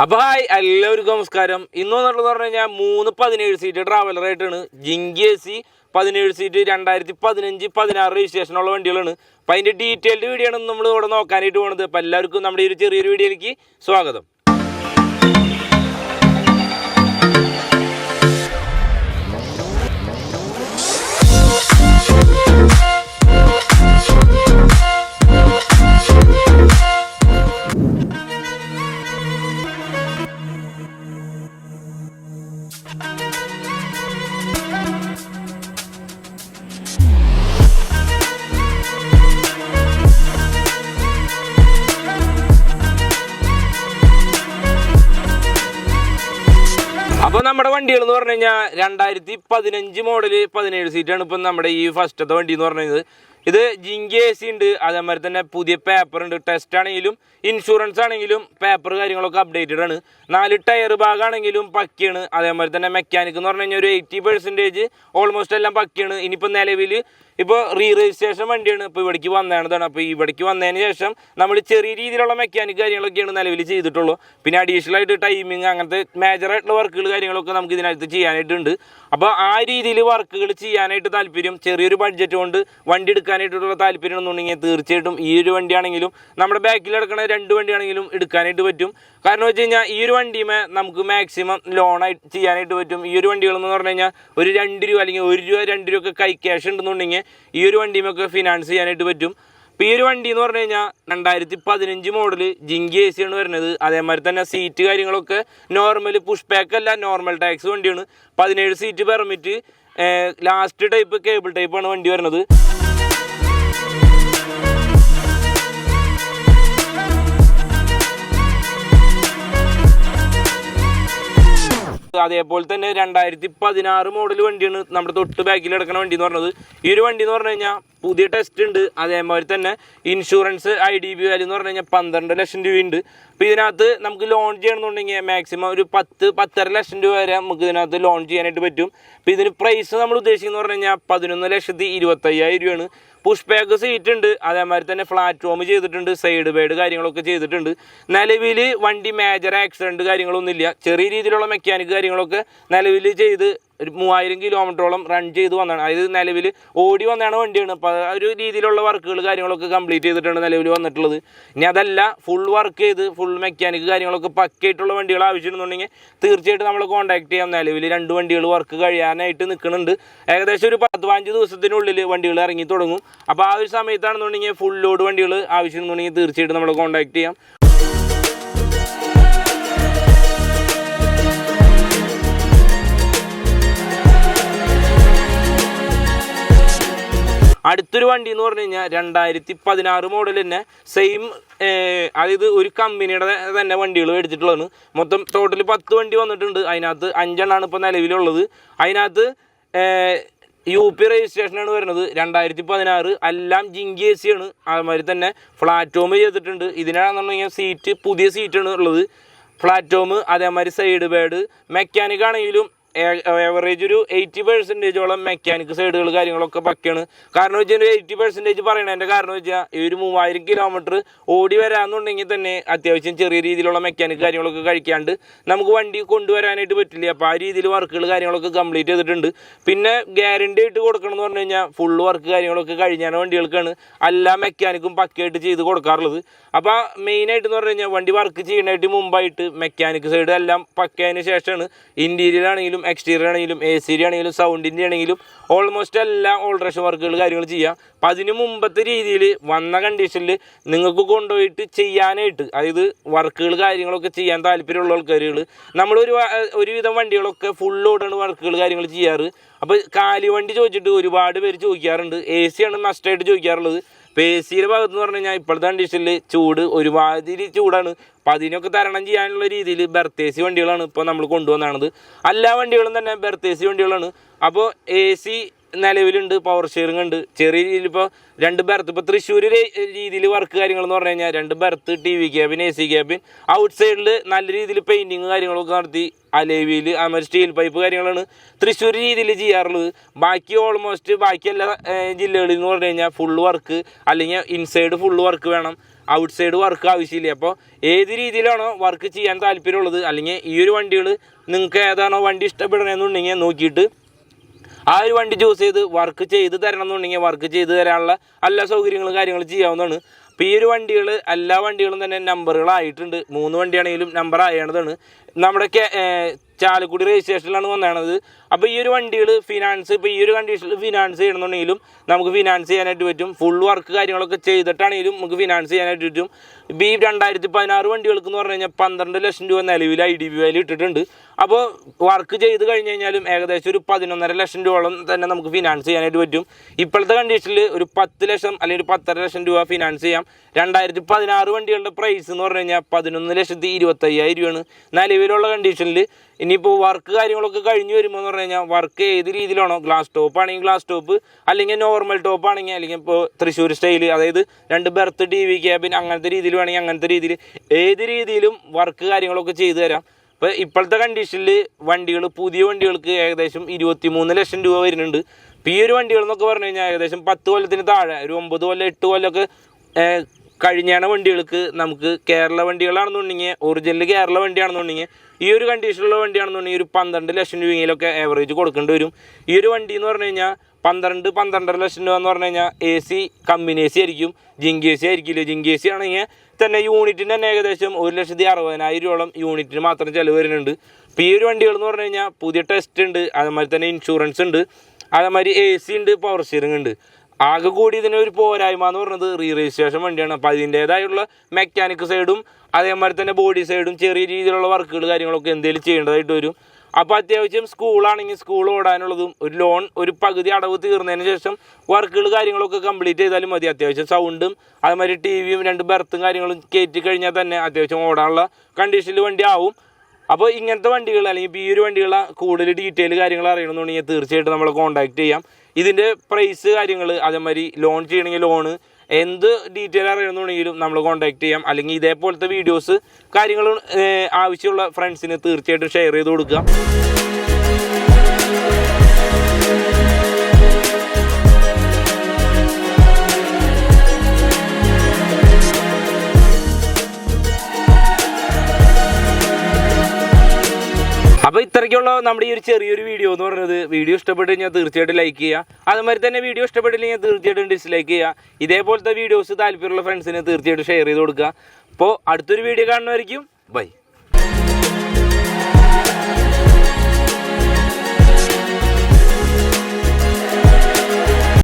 അപ്പോൾ ഹായ് എല്ലാവർക്കും നമസ്കാരം. ഇന്നെന്നുള്ളത് പറഞ്ഞു കഴിഞ്ഞാൽ 17 സീറ്റ് ട്രാവലറായിട്ടാണ് ജിങ്കി AC 17 സീറ്റ് 2015-16 രജിസ്ട്രേഷനുള്ള വണ്ടികളാണ്. അപ്പോൾ അതിൻ്റെ ഡീറ്റെയിൽഡ് വീഡിയോ ആണ് നമ്മൾ ഇവിടെ നോക്കാനായിട്ട് പോകുന്നത്. അപ്പോൾ എല്ലാവർക്കും നമ്മുടെ ഈ ഒരു ചെറിയൊരു വീഡിയോയിലേക്ക് സ്വാഗതം. അപ്പോൾ നമ്മുടെ വണ്ടികൾ എന്ന് പറഞ്ഞു കഴിഞ്ഞാൽ 2015 മോഡല് 17 സീറ്റാണ് ഇപ്പം നമ്മുടെ ഈ ഫസ്റ്റത്തെ വണ്ടി എന്ന് പറഞ്ഞത്. ഇത് ജിങ്കി AC ഉണ്ട്, അതേമാതിരി തന്നെ പുതിയ പേപ്പർ ഉണ്ട്. ടെസ്റ്റ് ആണെങ്കിലും ഇൻഷുറൻസ് ആണെങ്കിലും പേപ്പർ കാര്യങ്ങളൊക്കെ അപ്ഡേറ്റഡ് ആണ്. 4 ടയർ ഭാഗമാണെങ്കിലും പക്കയാണ്. അതേമാതിരി തന്നെ മെക്കാനിക് എന്ന് പറഞ്ഞു കഴിഞ്ഞാൽ ഒരു 80% ഓൾമോസ്റ്റ് എല്ലാം പക്കയാണ്. ഇനിയിപ്പോൾ നിലവിൽ ഇപ്പോൾ രജിസ്ട്രേഷൻ വണ്ടിയാണ് ഇപ്പോൾ ഇവിടേക്ക് വന്നതാണ്. അപ്പോൾ ഇവിടേക്ക് വന്നതിന് ശേഷം നമ്മൾ ചെറിയ രീതിയിലുള്ള മെക്കാനിക് കാര്യങ്ങളൊക്കെയാണ് നിലവിൽ ചെയ്തിട്ടുള്ളൂ. പിന്നെ അഡീഷണൽ ആയിട്ട് ടൈമിങ് അങ്ങനത്തെ മേജറായിട്ടുള്ള വർക്കുകൾ കാര്യങ്ങളൊക്കെ നമുക്ക് ഇതിനകത്ത് ചെയ്യാനായിട്ടുണ്ട്. അപ്പോൾ ആ രീതിയിൽ വർക്കുകൾ ചെയ്യാനായിട്ട് താല്പര്യം, ചെറിയൊരു ബഡ്ജറ്റ് കൊണ്ട് വണ്ടി എടുക്കാനായിട്ടുള്ള താല്പര്യം എന്നുണ്ടെങ്കിൽ തീർച്ചയായിട്ടും ഈ ഒരു വണ്ടിയാണെങ്കിലും നമ്മുടെ ബാക്കിൽ കിടക്കുന്ന 2 വണ്ടിയാണെങ്കിലും എടുക്കാനായിട്ട് പറ്റും. കാരണം വെച്ച് കഴിഞ്ഞാൽ ഈ ഒരു വണ്ടിയുമേ നമുക്ക് മാക്സിമം ലോണായിട്ട് ചെയ്യാനായിട്ട് പറ്റും. ഈ ഒരു വണ്ടികളെന്ന് പറഞ്ഞു കഴിഞ്ഞാൽ ഒരു 2 രൂപ അല്ലെങ്കിൽ 1 രൂപ 2 രൂപ ഒക്കെ കൈ ക്യാഷ് ഉണ്ടെന്നുണ്ടെങ്കിൽ ഈ ഒരു വണ്ടിയുമൊക്കെ ഫിനാൻസ് ചെയ്യാനായിട്ട് പറ്റും. അപ്പോൾ ഈ ഒരു വണ്ടി എന്ന് പറഞ്ഞു കഴിഞ്ഞാൽ 2015 മോഡല് ജിങ്കി AC ആണ് വരുന്നത്. അതേമാതിരി തന്നെ സീറ്റ് കാര്യങ്ങളൊക്കെ നോർമൽ പുഷ് ബാക്ക് അല്ല, നോർമൽ ടാക്സ് വണ്ടിയാണ്. 17 seat permit, last type cable ടൈപ്പാണ് വണ്ടി വരുന്നത്. അതേപോലെ തന്നെ 2016 മോഡൽ വണ്ടിയാണ് നമ്മുടെ തൊട്ട് ബാക്കിൽ കിടക്കുന്ന വണ്ടി എന്ന് പറഞ്ഞത്. ഈ ഒരു വണ്ടി എന്ന് പറഞ്ഞു കഴിഞ്ഞാൽ പുതിയ ടെസ്റ്റ് ഉണ്ട്. അതേമാതിരി തന്നെ ഇൻഷുറൻസ് IDB വാല്യൂ എന്ന് പറഞ്ഞു കഴിഞ്ഞാൽ 12 ലക്ഷം രൂപയുണ്ട്. അപ്പോൾ ഇതിനകത്ത് നമുക്ക് ലോൺ ചെയ്യണമെന്നുണ്ടെങ്കിൽ മാക്സിമം ഒരു 10-10.5 ലക്ഷം രൂപ വരെ നമുക്ക് ഇതിനകത്ത് ലോൺ ചെയ്യാനായിട്ട് പറ്റും. അപ്പോൾ ഇതിന് പ്രൈസ് നമ്മൾ ഉദ്ദേശിക്കുന്നത് പറഞ്ഞു കഴിഞ്ഞാൽ 11,25,000 രൂപയാണ്. പുഷ് ബാക്ക് സീറ്റ് ഉണ്ട്, അതേമാതിരി തന്നെ പ്ലാറ്റ്ഫോം ചെയ്തിട്ടുണ്ട്, സൈഡ് ബൈഡ് കാര്യങ്ങളൊക്കെ ചെയ്തിട്ടുണ്ട്. നിലവിൽ വണ്ടി മേജർ ആക്സിഡൻറ്റ് കാര്യങ്ങളൊന്നുമില്ല. ചെറിയ രീതിയിലുള്ള മെക്കാനിക് കാര്യങ്ങളൊക്കെ നിലവിൽ ചെയ്ത് ഒരു 3000 കിലോമീറ്ററോളം റൺ ചെയ്ത് വന്നതാണ്. അതായത് നിലവിൽ ഓടി വന്നതാണ് വണ്ടിയാണ്. അപ്പോൾ ആ ഒരു രീതിയിലുള്ള വർക്കുകൾ കാര്യങ്ങളൊക്കെ കംപ്ലീറ്റ് ചെയ്തിട്ടാണ് നിലവിൽ വന്നിട്ടുള്ളത്. ഇനി അതല്ല ഫുൾ വർക്ക് ചെയ്ത് ഫുൾ മെക്കാനിക് കാര്യങ്ങളൊക്കെ പക്കയായിട്ടുള്ള വണ്ടികൾ ആവശ്യമുണ്ടെന്നുണ്ടെങ്കിൽ തീർച്ചയായിട്ടും നമ്മൾ കോൺടാക്ട് ചെയ്യാം. നിലവിൽ 2 വണ്ടികൾ വർക്ക് കഴിയാനായിട്ട് നിൽക്കുന്നുണ്ട്. ഏകദേശം ഒരു 10-15 ദിവസത്തിനുള്ളിൽ വണ്ടികൾ ഇറങ്ങി തുടങ്ങും. അപ്പോൾ ആ ഒരു സമയത്താണെന്നുണ്ടെങ്കിൽ ഫുൾ ലോഡ് വണ്ടികൾ ആവശ്യമുണ്ടെന്നുണ്ടെങ്കിൽ തീർച്ചയായിട്ടും നമ്മൾ കോൺടാക്ട് ചെയ്യാം. അടുത്തൊരു വണ്ടി എന്ന് പറഞ്ഞു കഴിഞ്ഞാൽ 2016 മോഡൽ തന്നെ സെയിം, അതായത് ഒരു കമ്പനിയുടെ തന്നെ വണ്ടികൾ മേടിച്ചിട്ടുള്ളതാണ്. മൊത്തം ടോട്ടൽ 10 വണ്ടി വന്നിട്ടുണ്ട്. അതിനകത്ത് 5 എണ്ണമാണ് ഇപ്പോൾ നിലവിലുള്ളത്. അതിനകത്ത് UP രജിസ്ട്രേഷനാണ് വരുന്നത്. 2016 എല്ലാം ജിങ്കി AC ആണ്. അതുമാതിരി തന്നെ പ്ലാറ്റ്ഫോം ചെയ്തിട്ടുണ്ട്. ഇതിനാണെന്നുണ്ടെങ്കിൽ സീറ്റ് പുതിയ സീറ്റാണ് ഉള്ളത്. പ്ലാറ്റ്ഫോം അതേമാതിരി സൈഡ് ബേഡ് മെക്കാനിക് ആണെങ്കിലും ഏവറേജ് ഒരു 80% മെക്കാനിക് സൈഡുകൾ കാര്യങ്ങളൊക്കെ പക്കയാണ്. കാരണം വെച്ചാൽ 80% പറയണതിൻ്റെ കാരണം വെച്ചാൽ ഈ ഒരു 3000 കിലോമീറ്റർ ഓടി വരാമെന്നുണ്ടെങ്കിൽ തന്നെ അത്യാവശ്യം ചെറിയ രീതിയിലുള്ള മെക്കാനിക് കാര്യങ്ങളൊക്കെ കഴിക്കാണ്ട് നമുക്ക് വണ്ടി കൊണ്ടുവരാനായിട്ട് പറ്റില്ല. അപ്പോൾ ആ രീതിയിൽ വർക്കുകൾ കാര്യങ്ങളൊക്കെ കംപ്ലീറ്റ് ചെയ്തിട്ടുണ്ട്. പിന്നെ ഗ്യാരണ്ടി ആയിട്ട് കൊടുക്കണം എന്ന് പറഞ്ഞു കഴിഞ്ഞാൽ ഫുൾ വർക്ക് കാര്യങ്ങളൊക്കെ കഴിഞ്ഞാണ് വണ്ടികൾക്കാണ് എല്ലാ മെക്കാനിക്കും പക്കയായിട്ട് ചെയ്ത് കൊടുക്കാറുള്ളത്. അപ്പോൾ മെയിനായിട്ട് എന്ന് പറഞ്ഞു കഴിഞ്ഞാൽ വണ്ടി വർക്ക് ചെയ്യാനായിട്ട് മുമ്പായിട്ട് മെക്കാനിക് സൈഡ് എല്ലാം പക്കയതിന് ശേഷമാണ് ഇൻറ്റീരിയർ ആണെങ്കിലും എക്സ്റ്റീരിയർ ആണെങ്കിലും AC ആണെങ്കിലും സൗണ്ടിൻ്റെ ആണെങ്കിലും ഓൾമോസ്റ്റ് എല്ലാ ഓൾട്രേഷൻ വർക്കുകൾ കാര്യങ്ങൾ ചെയ്യാം. അപ്പം അതിന് മുമ്പത്തെ രീതിയിൽ വന്ന കണ്ടീഷനിൽ നിങ്ങൾക്ക് കൊണ്ടുപോയിട്ട് ചെയ്യാനായിട്ട്, അതായത് വർക്കുകൾ കാര്യങ്ങളൊക്കെ ചെയ്യാൻ താല്പര്യമുള്ള ആൾക്കാരുകൾ നമ്മൾ ഒരുവിധം വണ്ടികളൊക്കെ ഫുൾ ലോഡാണ് വർക്കുകൾ കാര്യങ്ങൾ ചെയ്യാറ്. അപ്പോൾ കാലി വണ്ടി ചോദിച്ചിട്ട് ഒരുപാട് പേര് ചോദിക്കാറുണ്ട്. AC ആണ് മസ്റ്റായിട്ട് ചോദിക്കാറുള്ളത്. അപ്പോൾ AC ഭാഗത്ത് എന്ന് പറഞ്ഞു കഴിഞ്ഞാൽ ഇപ്പോഴത്തെ കണ്ടീഷനിൽ ചൂട് ഒരുമാതിരി ചൂടാണ്. അപ്പോൾ അതിനൊക്കെ തരണം ചെയ്യാനുള്ള രീതിയിൽ ബെർത്ത് AC വണ്ടികളാണ് ഇപ്പോൾ നമ്മൾ കൊണ്ടുവന്നത്. എല്ലാ വണ്ടികളും തന്നെ ബെർത്ത് AC വണ്ടികളാണ്. അപ്പോൾ AC നിലവിലുണ്ട്, പവർ ഷെയറിംഗ് ഉണ്ട്. ചെറിയ രീതിയിൽ ഇപ്പോൾ 2 ബെർത്ത്, ഇപ്പോൾ തൃശ്ശൂർ രീതിയിൽ വർക്ക് കാര്യങ്ങൾ എന്ന് പറഞ്ഞു കഴിഞ്ഞാൽ 2 berth, TV cabin, AC cabin, out സൈഡിൽ നല്ല രീതിയിൽ പെയിൻറ്റിങ് കാര്യങ്ങളൊക്കെ നടത്തി അലേവിയിൽ അതുമാതിരി സ്റ്റീൽ പൈപ്പ് കാര്യങ്ങളാണ് തൃശ്ശൂർ രീതിയിൽ ചെയ്യാറുള്ളത്. ബാക്കി ഓൾമോസ്റ്റ് ബാക്കി എല്ലാ ജില്ലകളിൽ എന്ന് പറഞ്ഞു കഴിഞ്ഞാൽ ഫുൾ വർക്ക് അല്ലെങ്കിൽ ഇൻസൈഡ് ഫുൾ വർക്ക് വേണം. ഔട്ട് സൈഡ് വർക്ക് ആവശ്യമില്ല. അപ്പോൾ ഏത് രീതിയിലാണോ വർക്ക് ചെയ്യാൻ താല്പര്യമുള്ളത്, അല്ലെങ്കിൽ ഈ ഒരു വണ്ടികൾ നിങ്ങൾക്ക് ഏതാണോ വണ്ടി ഇഷ്ടപ്പെടണമെന്നുണ്ടെങ്കിൽ നോക്കിയിട്ട് ആ ഒരു വണ്ടി ചൂസ് ചെയ്ത് വർക്ക് ചെയ്ത് തരണം എന്നുണ്ടെങ്കിൽ വർക്ക് ചെയ്ത് തരാനുള്ള എല്ലാ സൗകര്യങ്ങളും കാര്യങ്ങളും ചെയ്യാവുന്നതാണ്. അപ്പോൾ ഈ ഒരു വണ്ടികൾ എല്ലാ വണ്ടികളും തന്നെ നമ്പറുകളായിട്ടുണ്ട്. 3 വണ്ടിയാണെങ്കിലും നമ്പർ ആയതാണ്. നമ്മുടെ ചാലക്കുടി രജിസ്ട്രേഷനിലാണ് വന്നത്. അപ്പോൾ ഈ ഒരു വണ്ടികൾ ഫിനാൻസ് ഇപ്പോൾ ഈ ഒരു കണ്ടീഷനിൽ ഫിനാൻസ് ചെയ്യണമെന്നുണ്ടെങ്കിലും നമുക്ക് ഫിനാൻസ് ചെയ്യാനായിട്ട് പറ്റും. ഫുൾ വർക്ക് കാര്യങ്ങളൊക്കെ ചെയ്തിട്ടാണെങ്കിലും നമുക്ക് ഫിനാൻസ് ചെയ്യാനായിട്ട് പറ്റും. ഇപ്പോൾ ഈ 2016 വണ്ടികൾക്ക് എന്ന് പറഞ്ഞു കഴിഞ്ഞാൽ 12 ലക്ഷം രൂപ നിലവിൽ IDV വാല്യൂ ഇട്ടിട്ടുണ്ട്. അപ്പോൾ വർക്ക് ചെയ്ത് കഴിഞ്ഞ് കഴിഞ്ഞാലും ഏകദേശം ഒരു 11.5 ലക്ഷം രൂപയോളം തന്നെ നമുക്ക് ഫിനാൻസ് ചെയ്യാനായിട്ട് പറ്റും. ഇപ്പോഴത്തെ കണ്ടീഷനിൽ ഒരു 10 ലക്ഷം അല്ലെങ്കിൽ ഒരു 10.5 ലക്ഷം രൂപ ഫിനാൻസ് ചെയ്യാം. 2016 വണ്ടികളുടെ പ്രൈസ് എന്ന് പറഞ്ഞു കഴിഞ്ഞാൽ 11,25,000 രൂപയാണ് നിലവിലുള്ള കണ്ടീഷനിൽ. ഇനിയിപ്പോൾ വർക്ക് കാര്യങ്ങളൊക്കെ കഴിഞ്ഞ് വരുമ്പോൾ എന്ന് പറഞ്ഞു കഴിഞ്ഞാൽ വർക്ക് ഏത് രീതിയിലാണോ, ഗ്ലാസ് ടോപ്പ് ആണെങ്കിൽ ഗ്ലാസ് ടോപ്പ്, അല്ലെങ്കിൽ നോർമൽ ടോപ്പ് ആണെങ്കിൽ, അല്ലെങ്കിൽ ഇപ്പോൾ തൃശ്ശൂർ സ്റ്റൈൽ, അതായത് 2 ബെർത്ത് TV ക്യാബിൻ അങ്ങനത്തെ രീതിയിൽ വേണമെങ്കിൽ അങ്ങനത്തെ രീതിയിൽ ഏത് രീതിയിലും വർക്ക് കാര്യങ്ങളൊക്കെ ചെയ്തു തരാം. ഇപ്പോൾ ഇപ്പോഴത്തെ കണ്ടീഷനിൽ വണ്ടികൾ പുതിയ വണ്ടികൾക്ക് ഏകദേശം 23 ലക്ഷം രൂപ വരുന്നുണ്ട്. ഇപ്പോൾ ഈ ഒരു വണ്ടികൾ എന്നൊക്കെ പറഞ്ഞു കഴിഞ്ഞാൽ ഏകദേശം 10 കൊല്ലത്തിന് താഴെ ഒരു 9 കൊല്ലം 8 കൊല്ലമൊക്കെ കഴിഞ്ഞാണ് വണ്ടികൾക്ക് നമുക്ക് കേരള വണ്ടികളാണെന്നുണ്ടെങ്കിൽ, ഒറിജിനൽ കേരള വണ്ടിയാണെന്നുണ്ടെങ്കിൽ, ഈ ഒരു കണ്ടീഷനുള്ള വണ്ടിയാണെന്നുണ്ടെങ്കിൽ ഒരു 12 ലക്ഷം രൂപയിലൊക്കെ ആവറേജ് കൊടുക്കേണ്ടി വരും. ഈ ഒരു വണ്ടി എന്ന് പറഞ്ഞു കഴിഞ്ഞാൽ 12-12.5 ലക്ഷം രൂപ എന്ന് പറഞ്ഞു കഴിഞ്ഞാൽ AC കമ്പനി AC ആയിരിക്കും, ജിങ്ക് AC ആയിരിക്കില്ല. ജിങ്ക് AC ആണെങ്കിൽ തന്നെ യൂണിറ്റിന് തന്നെ ഏകദേശം 1,60,000 രൂപയോളം യൂണിറ്റിന് മാത്രം ചിലവ് വരുന്നുണ്ട്. ഇപ്പോൾ ഈ ഒരു വണ്ടികൾ എന്ന് പറഞ്ഞു കഴിഞ്ഞാൽ പുതിയ ടെസ്റ്റ് ഉണ്ട്, അതേമാതിരി തന്നെ ഇൻഷുറൻസ് ഉണ്ട്, അതേമാതിരി AC ഉണ്ട്, പവർ സ്റ്റിയറിംഗ് ഉണ്ട്. ആകെ കൂടി ഇതിന് ഒരു പോരായ്മ എന്ന് പറയുന്നത് രജിസ്ട്രേഷൻ വണ്ടിയാണ്. അപ്പോൾ അതിൻ്റേതായുള്ള മെക്കാനിക് സൈഡും അതേമാതിരി തന്നെ ബോഡി സൈഡും ചെറിയ രീതിയിലുള്ള വർക്കുകൾ കാര്യങ്ങളൊക്കെ എന്തെങ്കിലും ചെയ്യേണ്ടതായിട്ട് വരും. അപ്പോൾ അത്യാവശ്യം സ്കൂളാണെങ്കിൽ സ്കൂൾ ഓടാനുള്ളതും ഒരു ലോൺ ഒരു പകുതി അടവ് തീർന്നതിന് ശേഷം വർക്കുകൾ കാര്യങ്ങളൊക്കെ കംപ്ലീറ്റ് ചെയ്താലും മതി. അത്യാവശ്യം സൗണ്ടും അതേമാതിരി TVയും 2 ബെർത്തും കാര്യങ്ങളും കയറ്റി കഴിഞ്ഞാൽ തന്നെ അത്യാവശ്യം ഓടാനുള്ള കണ്ടീഷനിൽ വണ്ടി ആവും. അപ്പോൾ ഇങ്ങനത്തെ വണ്ടികൾ അല്ലെങ്കിൽ ഇപ്പോൾ ഈ ഒരു വണ്ടികളെ കൂടുതൽ ഡീറ്റെയിൽ കാര്യങ്ങൾ അറിയണമെന്നുണ്ടെങ്കിൽ തീർച്ചയായിട്ടും നമ്മളെ കോൺടാക്ട് ചെയ്യാം. ഇതിൻ്റെ പ്രൈസ് കാര്യങ്ങൾ അതേമാതിരി ലോൺ ചെയ്യണമെങ്കിൽ ലോണ് എന്ത് ഡീറ്റെയിൽ അറിയണമെന്നുണ്ടെങ്കിലും നമ്മൾ കോൺടാക്ട് ചെയ്യാം. അല്ലെങ്കിൽ ഇതേപോലത്തെ വീഡിയോസ് കാര്യങ്ങൾ ആവശ്യമുള്ള ഫ്രണ്ട്സിന് തീർച്ചയായിട്ടും ഷെയർ ചെയ്ത് കൊടുക്കുക. അപ്പോൾ ഇത്രയ്ക്കുള്ള നമ്മുടെ ഈ ഒരു ചെറിയൊരു വീഡിയോ എന്ന് പറയുന്നത്, വീഡിയോ ഇഷ്ടപ്പെട്ട് കഴിഞ്ഞാൽ തീർച്ചയായിട്ടും ലൈക്ക് ചെയ്യുക. അതുമാതിരി തന്നെ വീഡിയോ ഇഷ്ടപ്പെട്ടില്ലെങ്കിൽ തീർച്ചയായിട്ടും ഡിസ്ലൈക്ക് ചെയ്യുക. ഇതേപോലത്തെ വീഡിയോസ് താല്പര്യമുള്ള ഫ്രണ്ട്സിന് തീർച്ചയായിട്ടും ഷെയർ ചെയ്ത് കൊടുക്കുക. അപ്പോൾ അടുത്തൊരു വീഡിയോ കാണുന്നതായിരിക്കും. ബൈ.